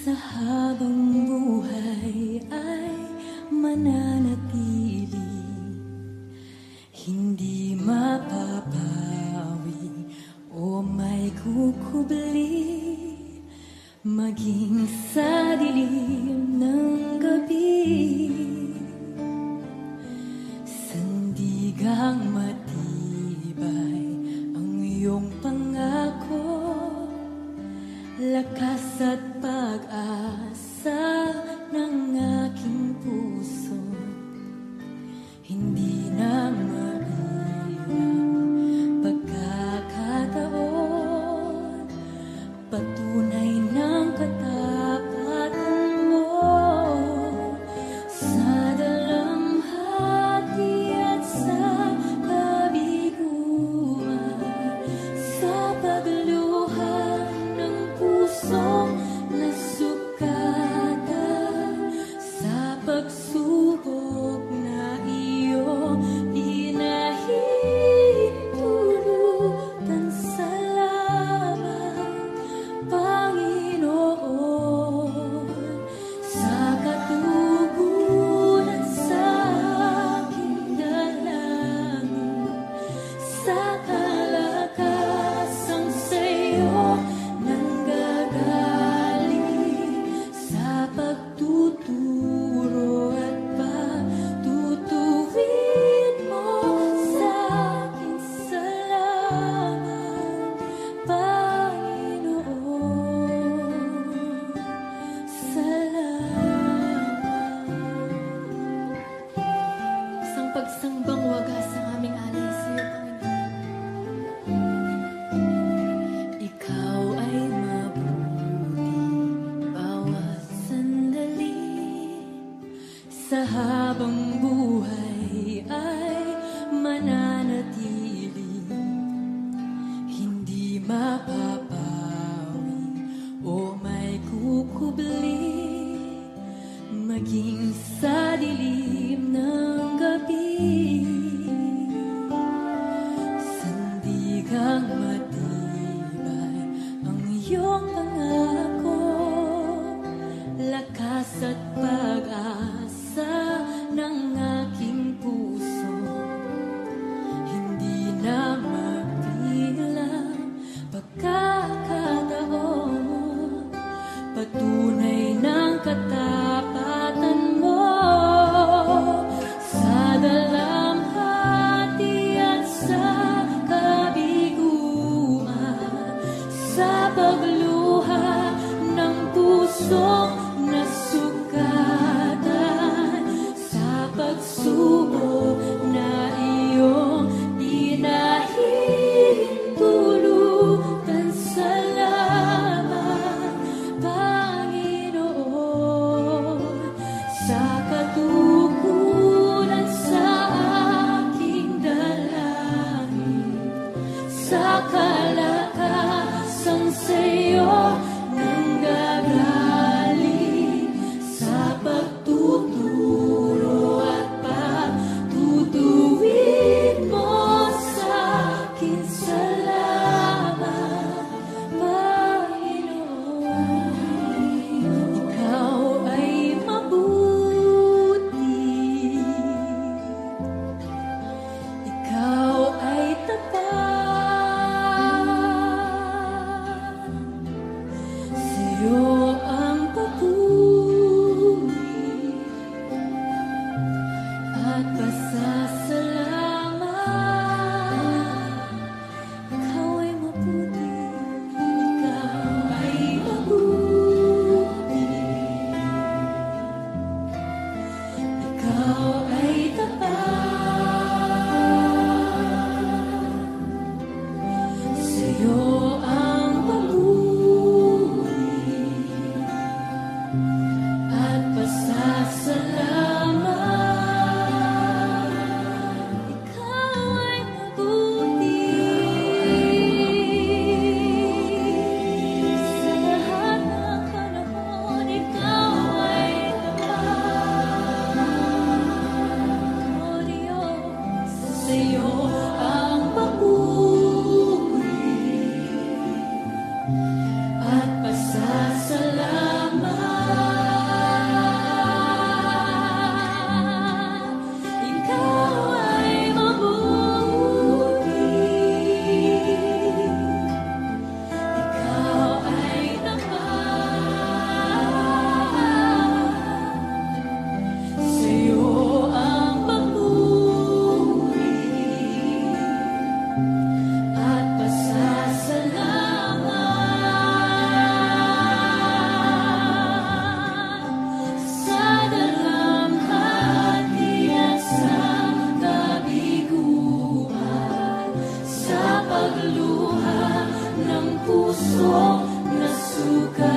sa habang buhay ay mananatili, hindi mapapawi o may kukubli, maging sa dilim ng gabi. Sandigang matibay ang iyong pangako, lakas at pag-asa ng aking puso, hindi na mabilang pagkakataon, patunay ng katapatan mo sa dalamhati at sa kabiguan, sa pagluha ng pusong nasukatan, sa pagsubok na iyong pinahintulutan. Salamat, Panginoon, sa katugunan sa aking dalangin, sa kalakasang sa'yo nanggagaling, sa pagtuturo at pagtutuwid mo sa akin. Salamat, Panginoon, salamat. Isang pagsangbang wagas ang aming alay sa iyo, Panginoon. Ikaw ay mabuti bawat sandali, sa habang buhay ay mananatili, hindi mapapawi o may kukubli, maging sa dilim ng gabi. Sandigang matibay ang iyong pangako, lakas at pag-asa ng aking puso, hindi na mabilang pagkakataon, patunay ng katapatan mo sa dalamhati at sa kabiguan, sa pagluha ng pusong nasukatan, sa pagsubok na iyong pinahintulutan. Salamat, Panginoon, sa katugunan sa aking dalangin, sa kalakasang sa'yo nanggagaling, sa pagtuturo at pagtutuwid mo sa akin. Salamat, Panginoon. Ikaw ay mabuti, ikaw ay tapat, sa'yo ang papuri at pasasalamat. Ikaw ay mabuti, ikaw ay mabuti, ikaw ay tapat, sa'yo ang papuri suka